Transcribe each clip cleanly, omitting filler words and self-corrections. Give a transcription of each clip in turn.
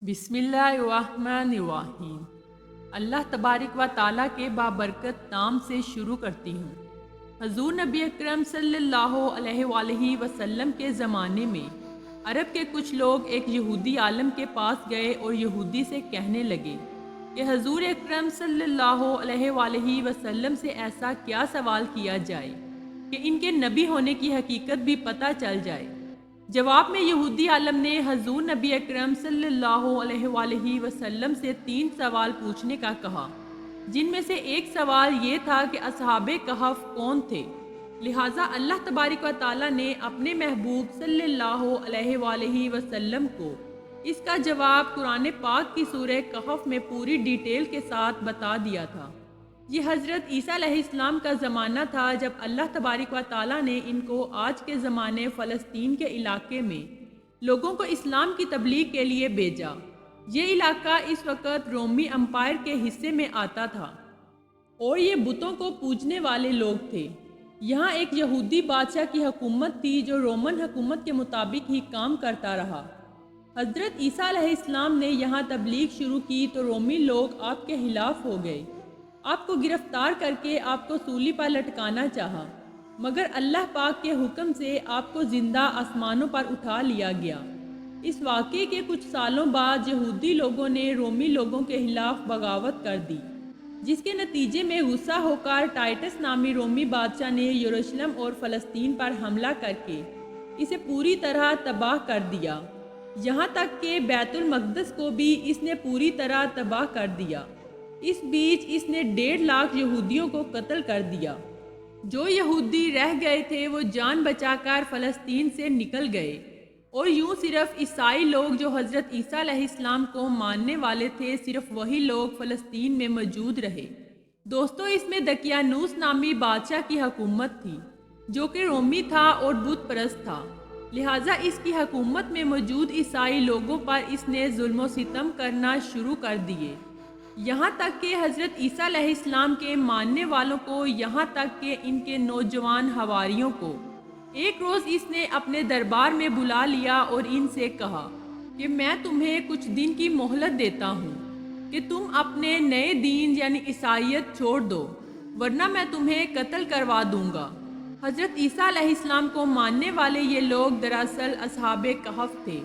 بسم اللہ الرحمن الرحیم۔ اللہ تبارک و تعالیٰ کے بابرکت نام سے شروع کرتی ہوں۔ حضور نبی اکرم صلی اللہ علیہ وآلہ وسلم کے زمانے میں عرب کے کچھ لوگ ایک یہودی عالم کے پاس گئے اور یہودی سے کہنے لگے کہ حضور اکرم صلی اللہ علیہ وآلہ وسلم سے ایسا کیا سوال کیا جائے کہ ان کے نبی ہونے کی حقیقت بھی پتہ چل جائے۔ جواب میں یہودی عالم نے حضور نبی اکرم صلی اللہ علیہ وآلہ وسلم سے 3 سوال پوچھنے کا کہا، جن میں سے ایک سوال یہ تھا کہ اصحاب کہف کون تھے۔ لہٰذا اللہ تبارک و تعالیٰ نے اپنے محبوب صلی اللہ علیہ وآلہ وسلم کو اس کا جواب قرآن پاک کی سورہ کہف میں پوری ڈیٹیل کے ساتھ بتا دیا تھا۔ یہ حضرت عیسیٰ علیہ السلام کا زمانہ تھا جب اللہ تبارک و تعالیٰ نے ان کو آج کے زمانے فلسطین کے علاقے میں لوگوں کو اسلام کی تبلیغ کے لیے بھیجا۔ یہ علاقہ اس وقت رومی امپائر کے حصے میں آتا تھا اور یہ بتوں کو پوجنے والے لوگ تھے۔ یہاں ایک یہودی بادشاہ کی حکومت تھی جو رومن حکومت کے مطابق ہی کام کرتا رہا۔ حضرت عیسیٰ علیہ السلام نے یہاں تبلیغ شروع کی تو رومی لوگ آپ کے خلاف ہو گئے، آپ کو گرفتار کر کے آپ کو سولی پر لٹکانا چاہا، مگر اللہ پاک کے حکم سے آپ کو زندہ آسمانوں پر اٹھا لیا گیا۔ اس واقعے کے کچھ سالوں بعد یہودی لوگوں نے رومی لوگوں کے خلاف بغاوت کر دی، جس کے نتیجے میں غصہ ہو کر ٹائٹس نامی رومی بادشاہ نے یروشلم اور فلسطین پر حملہ کر کے اسے پوری طرح تباہ کر دیا، یہاں تک کہ بیت المقدس کو بھی اس نے پوری طرح تباہ کر دیا۔ اس بیچ اس نے 1.5 لاکھ یہودیوں کو قتل کر دیا۔ جو یہودی رہ گئے تھے وہ جان بچا کر فلسطین سے نکل گئے، اور یوں صرف عیسائی لوگ جو حضرت عیسیٰ علیہ السلام کو ماننے والے تھے، صرف وہی لوگ فلسطین میں موجود رہے۔ دوستو، اس میں دقیانوس نامی بادشاہ کی حکومت تھی جو کہ رومی تھا اور بت پرست تھا، لہٰذا اس کی حکومت میں موجود عیسائی لوگوں پر اس نے ظلم و ستم کرنا شروع کر دیے، یہاں تک کہ حضرت عیسیٰ علیہ السلام کے ماننے والوں کو، یہاں تک کہ ان کے نوجوان حواریوں کو ایک روز اس نے اپنے دربار میں بلا لیا اور ان سے کہا کہ میں تمہیں کچھ دن کی مہلت دیتا ہوں کہ تم اپنے نئے دین یعنی عیسائیت چھوڑ دو، ورنہ میں تمہیں قتل کروا دوں گا۔ حضرت عیسیٰ علیہ السلام کو ماننے والے یہ لوگ دراصل اصحاب کہف تھے،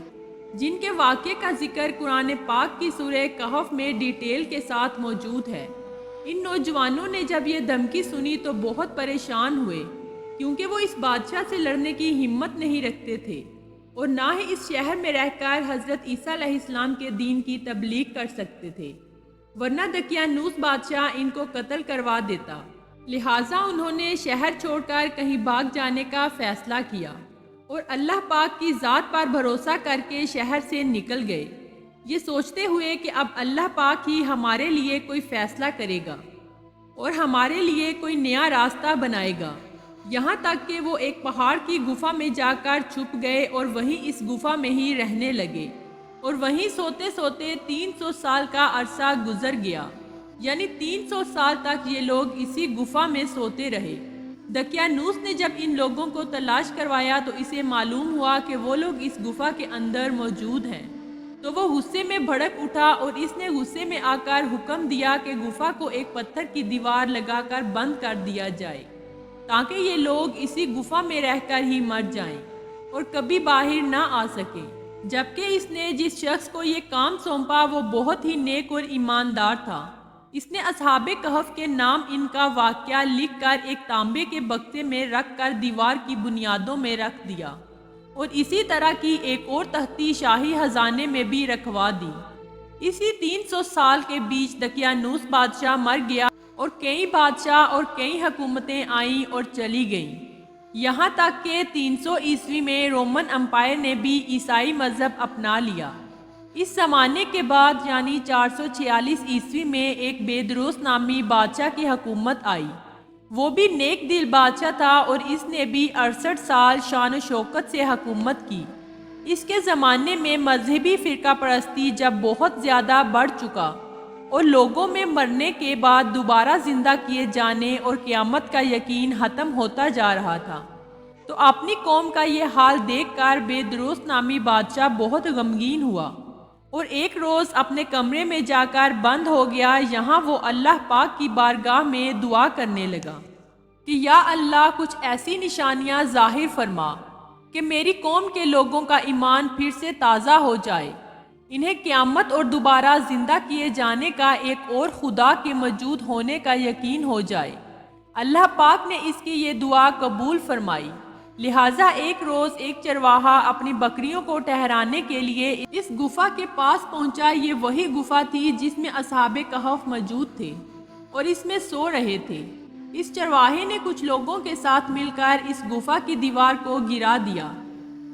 جن کے واقعے کا ذکر قرآن پاک کی سورہ کہف میں ڈیٹیل کے ساتھ موجود ہے۔ ان نوجوانوں نے جب یہ دھمکی سنی تو بہت پریشان ہوئے، کیونکہ وہ اس بادشاہ سے لڑنے کی ہمت نہیں رکھتے تھے اور نہ ہی اس شہر میں رہ کر حضرت عیسیٰ علیہ السلام کے دین کی تبلیغ کر سکتے تھے، ورنہ دقیانوس بادشاہ ان کو قتل کروا دیتا۔ لہٰذا انہوں نے شہر چھوڑ کر کہیں بھاگ جانے کا فیصلہ کیا اور اللہ پاک کی ذات پر بھروسہ کر کے شہر سے نکل گئے، یہ سوچتے ہوئے کہ اب اللہ پاک ہی ہمارے لیے کوئی فیصلہ کرے گا اور ہمارے لیے کوئی نیا راستہ بنائے گا۔ یہاں تک کہ وہ ایک پہاڑ کی گفا میں جا کر چھپ گئے اور وہیں اس گفا میں ہی رہنے لگے، اور وہیں سوتے سوتے 300 سال کا عرصہ گزر گیا، یعنی 300 سال تک یہ لوگ اسی گفا میں سوتے رہے۔ دقیانوس نے جب ان لوگوں کو تلاش کروایا تو اسے معلوم ہوا کہ وہ لوگ اس گفا کے اندر موجود ہیں، تو وہ غصے میں بھڑک اٹھا اور اس نے غصے میں آ کر حکم دیا کہ گفا کو ایک پتھر کی دیوار لگا کر بند کر دیا جائے، تاکہ یہ لوگ اسی گفا میں رہ کر ہی مر جائیں اور کبھی باہر نہ آ سکیں۔ جبکہ اس نے جس شخص کو یہ کام سونپا وہ بہت ہی نیک اور ایماندار تھا۔ اس نے اصحاب کہف کے نام ان کا واقعہ لکھ کر ایک تانبے کے بکسے میں رکھ کر دیوار کی بنیادوں میں رکھ دیا، اور اسی طرح کی ایک اور تختی شاہی خزانے میں بھی رکھوا دی۔ اسی 300 سال کے بیچ دقیانوس بادشاہ مر گیا اور کئی بادشاہ اور کئی حکومتیں آئیں اور چلی گئیں، یہاں تک کہ 300 عیسوی میں رومن امپائر نے بھی عیسائی مذہب اپنا لیا۔ اس زمانے کے بعد یعنی 446 عیسوی میں ایک بیدروس نامی بادشاہ کی حکومت آئی، وہ بھی نیک دل بادشاہ تھا اور اس نے بھی 68 سال شان و شوکت سے حکومت کی۔ اس کے زمانے میں مذہبی فرقہ پرستی جب بہت زیادہ بڑھ چکا اور لوگوں میں مرنے کے بعد دوبارہ زندہ کیے جانے اور قیامت کا یقین ختم ہوتا جا رہا تھا، تو اپنی قوم کا یہ حال دیکھ کر بیدروس نامی بادشاہ بہت غمگین ہوا اور ایک روز اپنے کمرے میں جا کر بند ہو گیا۔ یہاں وہ اللہ پاک کی بارگاہ میں دعا کرنے لگا کہ یا اللہ کچھ ایسی نشانیاں ظاہر فرما کہ میری قوم کے لوگوں کا ایمان پھر سے تازہ ہو جائے، انہیں قیامت اور دوبارہ زندہ کیے جانے کا ایک اور خدا کے موجود ہونے کا یقین ہو جائے۔ اللہ پاک نے اس کی یہ دعا قبول فرمائی۔ لہٰذا ایک روز ایک چرواہا اپنی بکریوں کو ٹہرانے کے لیے اس گفا کے پاس پہنچا۔ یہ وہی گفا تھی جس میں اصحاب کہف موجود تھے اور اس میں سو رہے تھے۔ اس چرواہے نے کچھ لوگوں کے ساتھ مل کر اس گفا کی دیوار کو گرا دیا۔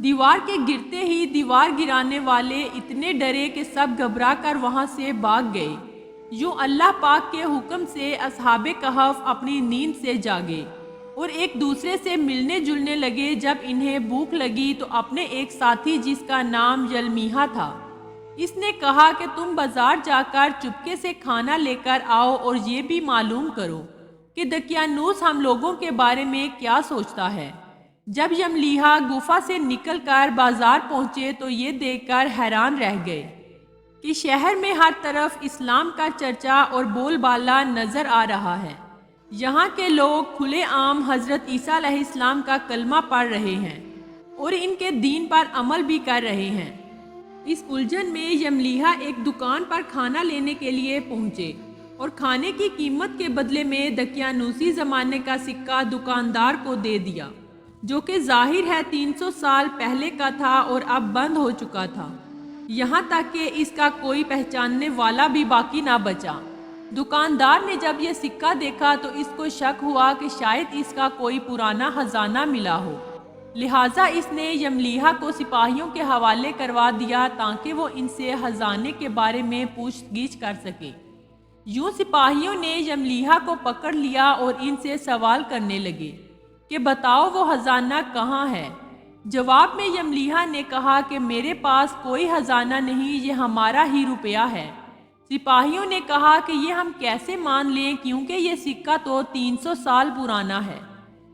دیوار کے گرتے ہی دیوار گرانے والے اتنے ڈرے کہ سب گھبرا کر وہاں سے بھاگ گئے۔ یوں اللہ پاک کے حکم سے اصحاب کہف اپنی نیند سے جاگے اور ایک دوسرے سے ملنے جلنے لگے۔ جب انہیں بھوک لگی تو اپنے ایک ساتھی جس کا نام یلمیہ تھا، اس نے کہا کہ تم بازار جا کر چپکے سے کھانا لے کر آؤ اور یہ بھی معلوم کرو کہ دقیانوس ہم لوگوں کے بارے میں کیا سوچتا ہے۔ جب یملیحہ گفا سے نکل کر بازار پہنچے تو یہ دیکھ کر حیران رہ گئے کہ شہر میں ہر طرف اسلام کا چرچا اور بول بالا نظر آ رہا ہے۔ یہاں کے لوگ کھلے عام حضرت عیسیٰ علیہ السلام کا کلمہ پڑھ رہے ہیں اور ان کے دین پر عمل بھی کر رہے ہیں۔ اس الجھن میں یملیحہ ایک دکان پر کھانا لینے کے لیے پہنچے اور کھانے کی قیمت کے بدلے میں دقیانوسی زمانے کا سکہ دکاندار کو دے دیا، جو کہ ظاہر ہے 300 سال پہلے کا تھا اور اب بند ہو چکا تھا، یہاں تک کہ اس کا کوئی پہچاننے والا بھی باقی نہ بچا۔ دکاندار نے جب یہ سکہ دیکھا تو اس کو شک ہوا کہ شاید اس کا کوئی پرانا خزانہ ملا ہو، لہٰذا اس نے یملیحہ کو سپاہیوں کے حوالے کروا دیا تاکہ وہ ان سے خزانے کے بارے میں پوچھ گچھ کر سکے۔ یوں سپاہیوں نے یملیحہ کو پکڑ لیا اور ان سے سوال کرنے لگے کہ بتاؤ وہ خزانہ کہاں ہے۔ جواب میں یملیحہ نے کہا کہ میرے پاس کوئی خزانہ نہیں، یہ ہمارا ہی روپیہ ہے۔ سپاہیوں نے کہا کہ یہ ہم کیسے مان لیں کیونکہ یہ سکہ تو 300 سال پرانا ہے،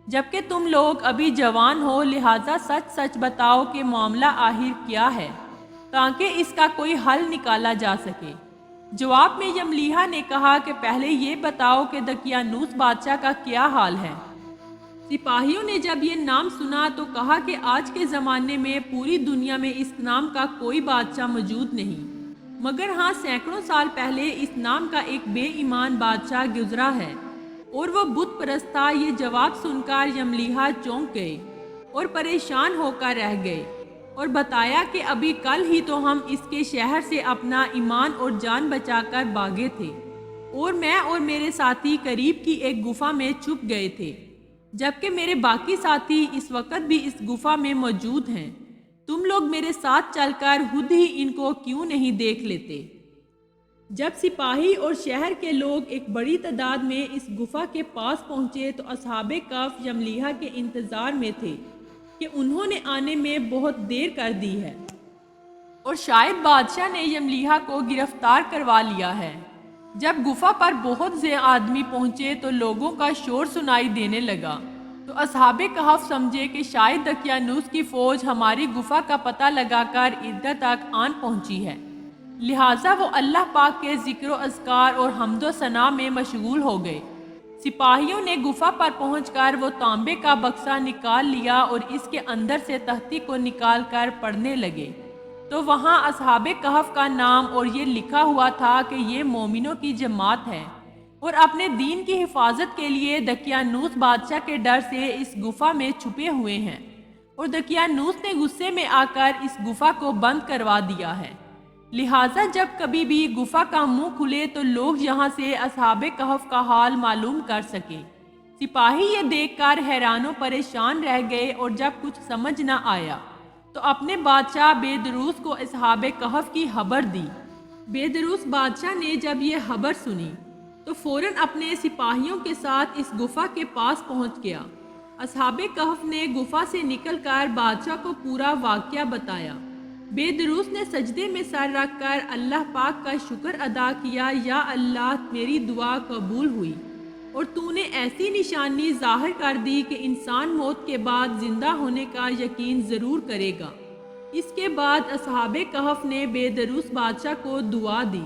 جبکہ تم لوگ ابھی جوان ہو، لہٰذا سچ سچ بتاؤ کہ معاملہ آخر کیا ہے تاکہ اس کا کوئی حل نکالا جا سکے۔ جواب میں یملیحہ نے کہا کہ پہلے یہ بتاؤ کہ دقیانوس بادشاہ کا کیا حال ہے۔ سپاہیوں نے جب یہ نام سنا تو کہا کہ آج کے زمانے میں پوری دنیا میں اس نام کا کوئی بادشاہ موجود نہیں، مگر ہاں سینکڑوں سال پہلے اس نام کا ایک بے ایمان بادشاہ گزرا ہے اور وہ بت پرست تھا۔ یہ جواب سن کر یملیحہ چونک گئے اور پریشان ہو کر رہ گئے اور بتایا کہ ابھی کل ہی تو ہم اس کے شہر سے اپنا ایمان اور جان بچا کر بھاگے تھے اور میں اور میرے ساتھی قریب کی ایک گفا میں چھپ گئے تھے، جبکہ میرے باقی ساتھی اس وقت بھی اس گفا میں موجود ہیں۔ تم لوگ میرے ساتھ چل کر خود ہی ان کو کیوں نہیں دیکھ لیتے؟ جب سپاہی اور شہر کے لوگ ایک بڑی تعداد میں اس گفا کے پاس پہنچے تو اصحاب کہف یملیحہ کے انتظار میں تھے کہ انہوں نے آنے میں بہت دیر کر دی ہے اور شاید بادشاہ نے یملیحہ کو گرفتار کروا لیا ہے۔ جب گفا پر بہت سے آدمی پہنچے تو لوگوں کا شور سنائی دینے لگا، تو اصحاب کہف سمجھے کہ شاید دقیانوس کی فوج ہماری گفا کا پتہ لگا کر ادھر تک آن پہنچی ہے، لہٰذا وہ اللہ پاک کے ذکر و اذکار اور حمد و ثنا میں مشغول ہو گئے۔ سپاہیوں نے گفا پر پہنچ کر وہ تانبے کا بکسا نکال لیا اور اس کے اندر سے تختی کو نکال کر پڑھنے لگے تو وہاں اصحاب کہف کا نام اور یہ لکھا ہوا تھا کہ یہ مومنوں کی جماعت ہے اور اپنے دین کی حفاظت کے لیے دقیانوس بادشاہ کے ڈر سے اس گفا میں چھپے ہوئے ہیں، اور دقیانوس نے غصے میں آ کر اس گفا کو بند کروا دیا ہے، لہٰذا جب کبھی بھی گفا کا منہ کھلے تو لوگ یہاں سے اصحاب کہف کا حال معلوم کر سکیں۔ سپاہی یہ دیکھ کر حیران و پریشان رہ گئے اور جب کچھ سمجھ نہ آیا تو اپنے بادشاہ بیدروس کو اصحاب کہف کی خبر دی۔ بیدروس بادشاہ نے جب یہ خبر سنی تو فوراً اپنے سپاہیوں کے ساتھ اس گفا کے پاس پہنچ گیا۔ اصحاب کہف نے گفا سے نکل کر بادشاہ کو پورا واقعہ بتایا۔ بیدروس نے سجدے میں سر رکھ کر اللہ پاک کا شکر ادا کیا، یا اللہ میری دعا قبول ہوئی اور تو نے ایسی نشانی ظاہر کر دی کہ انسان موت کے بعد زندہ ہونے کا یقین ضرور کرے گا۔ اس کے بعد اصحاب کہف نے بے دروس بادشاہ کو دعا دی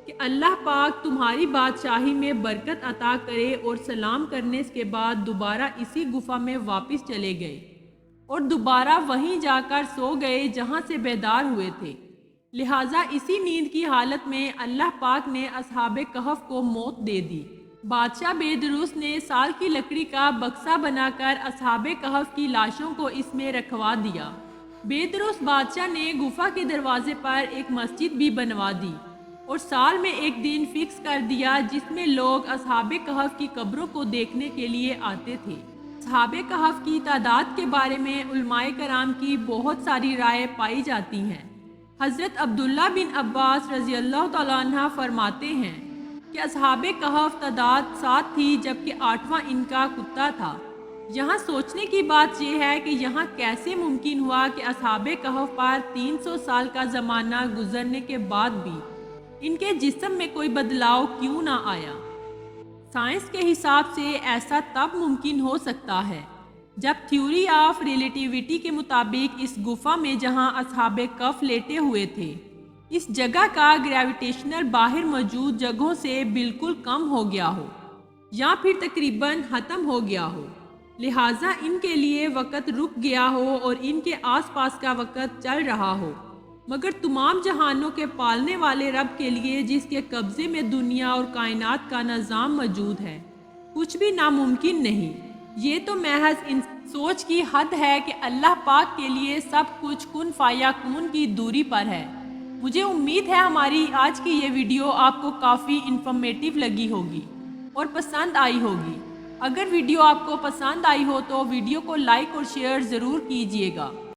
کہ اللہ پاک تمہاری بادشاہی میں برکت عطا کرے، اور سلام کرنے کے بعد دوبارہ اسی گفا میں واپس چلے گئے اور دوبارہ وہیں جا کر سو گئے جہاں سے بیدار ہوئے تھے۔ لہٰذا اسی نیند کی حالت میں اللہ پاک نے اصحاب کہف کو موت دے دی۔ بادشاہ بیدروس نے سال کی لکڑی کا بکسا بنا کر اصحاب کہف کی لاشوں کو اس میں رکھوا دیا۔ بیدروس بادشاہ نے گفا کے دروازے پر ایک مسجد بھی بنوا دی اور سال میں ایک دن فکس کر دیا جس میں لوگ اصحاب کہف کی قبروں کو دیکھنے کے لیے آتے تھے۔ اصحاب کہف کی تعداد کے بارے میں علماء کرام کی بہت ساری رائے پائی جاتی ہیں۔ حضرت عبداللہ بن عباس رضی اللہ تعالیٰ عنہ فرماتے ہیں کہ اصحاب کہف تعداد 7 تھی، جبکہ 8واں ان کا کتا تھا۔ یہاں سوچنے کی بات یہ ہے کہ یہاں کیسے ممکن ہوا کہ اصحاب کہف پر 300 سال کا زمانہ گزرنے کے بعد بھی ان کے جسم میں کوئی بدلاؤ کیوں نہ آیا؟ سائنس کے حساب سے ایسا تب ممکن ہو سکتا ہے جب تھیوری آف ریلیٹیوٹی کے مطابق اس گفا میں جہاں اصحاب کہف لیٹے ہوئے تھے، اس جگہ کا گریویٹیشنل باہر موجود جگہوں سے بالکل کم ہو گیا ہو یا پھر تقریباً ختم ہو گیا ہو، لہٰذا ان کے لیے وقت رک گیا ہو اور ان کے آس پاس کا وقت چل رہا ہو۔ مگر تمام جہانوں کے پالنے والے رب کے لیے، جس کے قبضے میں دنیا اور کائنات کا نظام موجود ہے، کچھ بھی ناممکن نہیں۔ یہ تو محض ان سوچ کی حد ہے کہ اللہ پاک کے لیے سب کچھ کن فیکون کی دوری پر ہے۔ مجھے امید ہے ہماری آج کی یہ ویڈیو آپ کو کافی انفارمیٹیو لگی ہوگی اور پسند آئی ہوگی۔ اگر ویڈیو آپ کو پسند آئی ہو تو ویڈیو کو لائک اور شیئر ضرور کیجیے گا۔